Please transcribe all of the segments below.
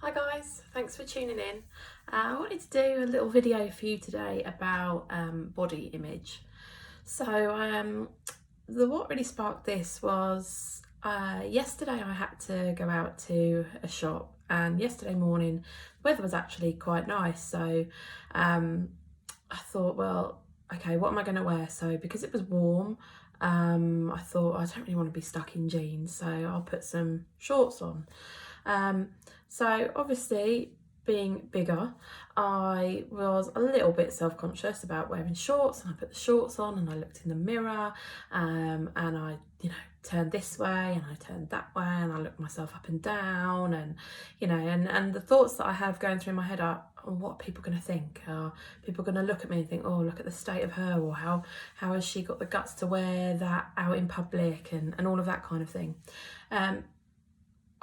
Hi guys, thanks for tuning in. I wanted to do a little video for you today about body image. What really sparked this was yesterday I had to go out to a shop, and yesterday morning the weather was actually quite nice. I thought, well, okay, what am I going to wear? So because it was warm, I thought I don't really want to be stuck in jeans, so I'll put some shorts on. So obviously, being bigger, I was a little bit self-conscious about wearing shorts, and I put the shorts on and I looked in the mirror, and I turned this way and I turned that way and I looked myself up and down, and and the thoughts that I have going through my head are, oh, what are people going to think? Are people going to look at me and think, oh, look at the state of her, or how has she got the guts to wear that out in public, and all of that kind of thing.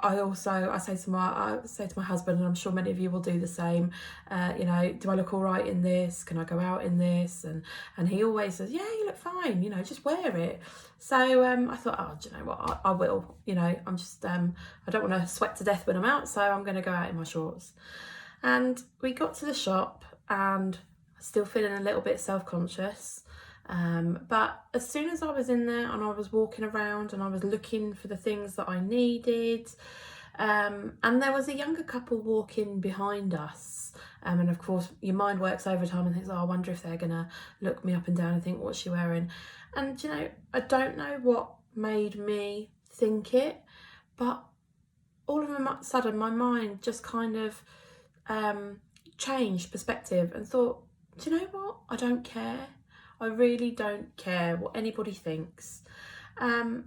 I say to my husband, and I'm sure many of you will do the same. Do I look all right in this? Can I go out in this? And he always says, yeah, you look fine. Just wear it. So I thought, oh, do you know what? I will. I'm just I don't want to sweat to death when I'm out, so I'm going to go out in my shorts. And we got to the shop, and still feeling a little bit self-conscious. But as soon as I was in there and I was walking around and I was looking for the things that I needed, and there was a younger couple walking behind us, and of course your mind works overtime and thinks, oh, I wonder if they're gonna look me up and down and think, what's she wearing? And I don't know what made me think it, but all of a sudden my mind just kind of changed perspective and thought, do you know what? I don't care. I really don't care what anybody thinks. And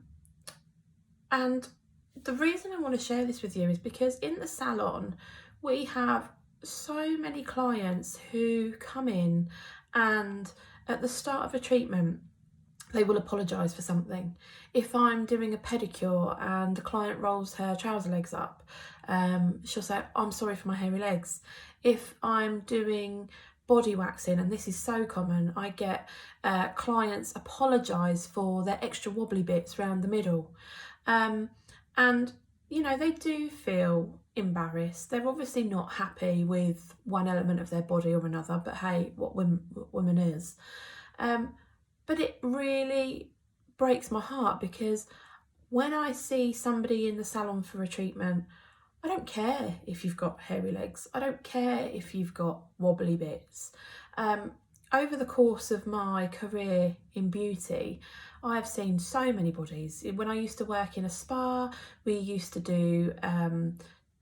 the reason I want to share this with you is because in the salon, we have so many clients who come in, and at the start of a treatment, they will apologise for something. If I'm doing a pedicure and the client rolls her trouser legs up, she'll say, I'm sorry for my hairy legs. If I'm doing body waxing, and this is so common, I get clients apologise for their extra wobbly bits around the middle. And they do feel embarrassed. They're obviously not happy with one element of their body or another, but hey, what women is. But it really breaks my heart, because when I see somebody in the salon for a treatment, I don't care if you've got hairy legs. I don't care if you've got wobbly bits. Over the course of my career in beauty, I have seen so many bodies. When I used to work in a spa, we used to do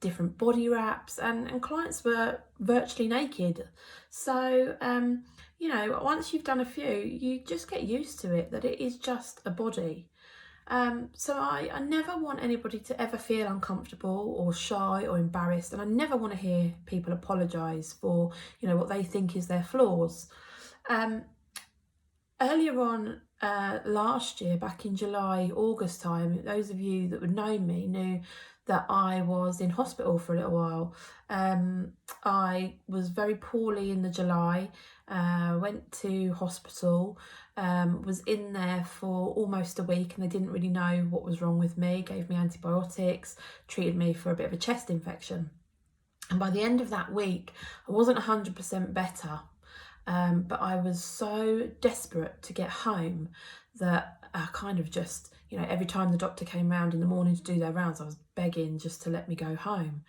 different body wraps, and clients were virtually naked. So, once you've done a few, you just get used to it, that it is just a body. So I never want anybody to ever feel uncomfortable or shy or embarrassed, and I never want to hear people apologise for what they think is their flaws. Earlier on last year, back in July, August time, those of you that would know me knew that I was in hospital for a little while. I was very poorly in the July, went to hospital, was in there for almost a week, and they didn't really know what was wrong with me, gave me antibiotics, treated me for a bit of a chest infection. And by the end of that week, I wasn't 100% better, but I was so desperate to get home that I kind of just, every time the doctor came round in the morning to do their rounds, I was begging just to let me go home.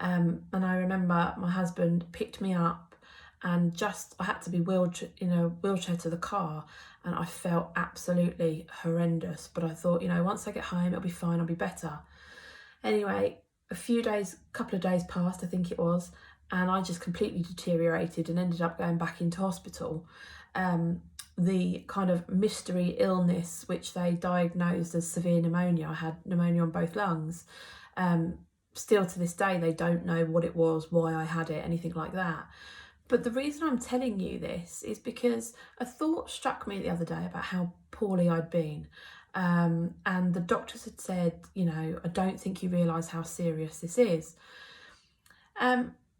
And I remember my husband picked me up, and I had to be in a wheelchair to the car, and I felt absolutely horrendous. But I thought, once I get home, it'll be fine, I'll be better. Anyway, couple of days passed, I think it was, and I just completely deteriorated and ended up going back into hospital. The kind of mystery illness, which they diagnosed as severe pneumonia. I had pneumonia on both lungs. Still to this day, they don't know what it was, why I had it, anything like that. But the reason I'm telling you this is because a thought struck me the other day about how poorly I'd been. And the doctors had said, I don't think you realise how serious this is.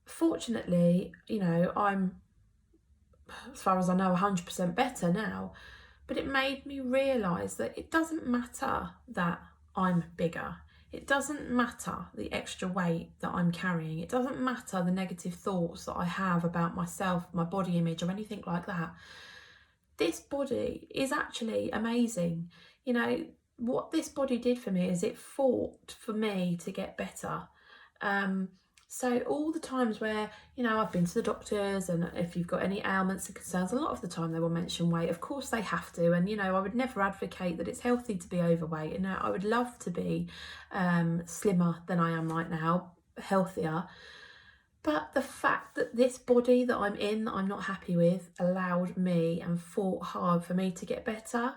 Fortunately, I'm, as far as I know, 100% better now. But it made me realise that it doesn't matter that I'm bigger. It doesn't matter the extra weight that I'm carrying. It doesn't matter the negative thoughts that I have about myself, my body image, or anything like that. This body is actually amazing. You know, what this body did for me is it fought for me to get better. So all the times where, you know, I've been to the doctors, and if you've got any ailments and concerns, a lot of the time they will mention weight. Of course they have to. And, you know, I would never advocate that it's healthy to be overweight. And I would love to be slimmer than I am right now, healthier. But the fact that this body that I'm in, that I'm not happy with, allowed me and fought hard for me to get better,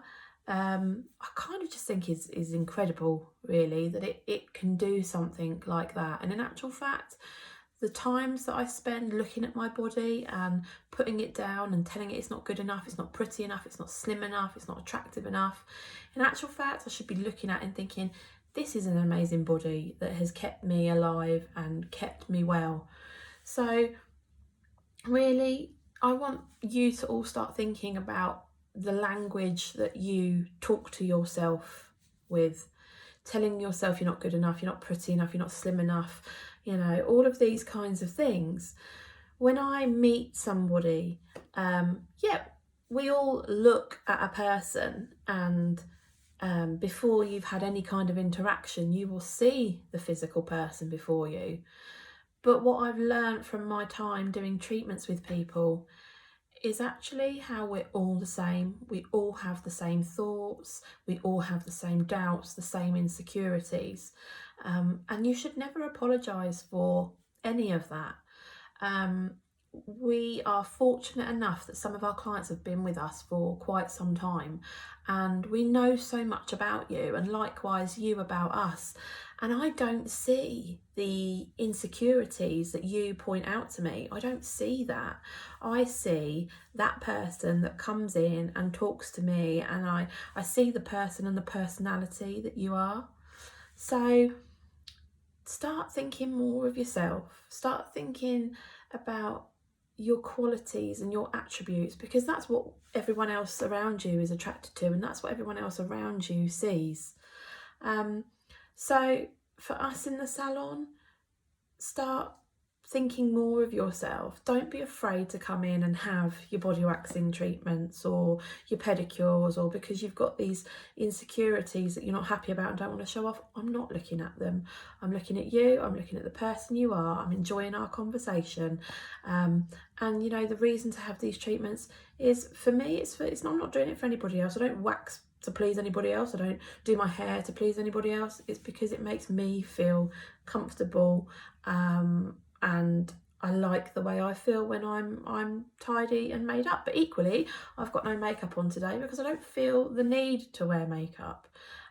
I kind of just think is incredible, really, that it can do something like that. And in actual fact, the times that I spend looking at my body and putting it down and telling it it's not good enough, it's not pretty enough, it's not slim enough, it's not attractive enough, in actual fact, I should be looking at it and thinking, this is an amazing body that has kept me alive and kept me well. So really, I want you to all start thinking about the language that you talk to yourself with, telling yourself you're not good enough, you're not pretty enough, you're not slim enough, you know, all of these kinds of things. When I meet somebody, we all look at a person, and before you've had any kind of interaction, you will see the physical person before you. But what I've learned from my time doing treatments with people is actually how we're all the same. We all have the same thoughts, we all have the same doubts, the same insecurities. And you should never apologise for any of that. We are fortunate enough that some of our clients have been with us for quite some time, and we know so much about you, and likewise you about us. And I don't see the insecurities that you point out to me. I don't see that. I see that person that comes in and talks to me, and I see the person and the personality that you are. So start thinking more of yourself. Start thinking about your qualities and your attributes, because that's what everyone else around you is attracted to, and that's what everyone else around you sees. So for us in the salon, start thinking more of yourself. Don't be afraid to come in and have your body waxing treatments or your pedicures, or because you've got these insecurities that you're not happy about and don't want to show off. I'm not looking at them. I'm looking at you. I'm looking at the person you are. I'm enjoying our conversation. And you know, the reason to have these treatments is, for me, I'm not doing it for anybody else. I don't wax to please anybody else. I don't do my hair to please anybody else. It's because it makes me feel comfortable, and I like the way I feel when I'm tidy and made up. But equally, I've got no makeup on today because I don't feel the need to wear makeup.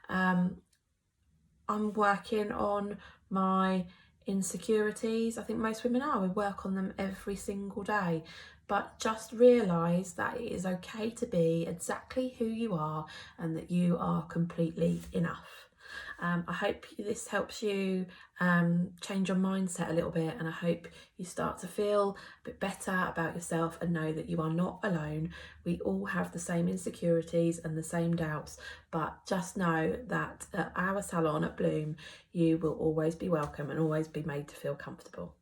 I'm working on my insecurities. I think most women are. We work on them every single day. But just realise that it is okay to be exactly who you are, and that you are completely enough. I hope this helps you change your mindset a little bit, and I hope you start to feel a bit better about yourself and know that you are not alone. We all have the same insecurities and the same doubts, but just know that at our salon at Bloom, you will always be welcome and always be made to feel comfortable.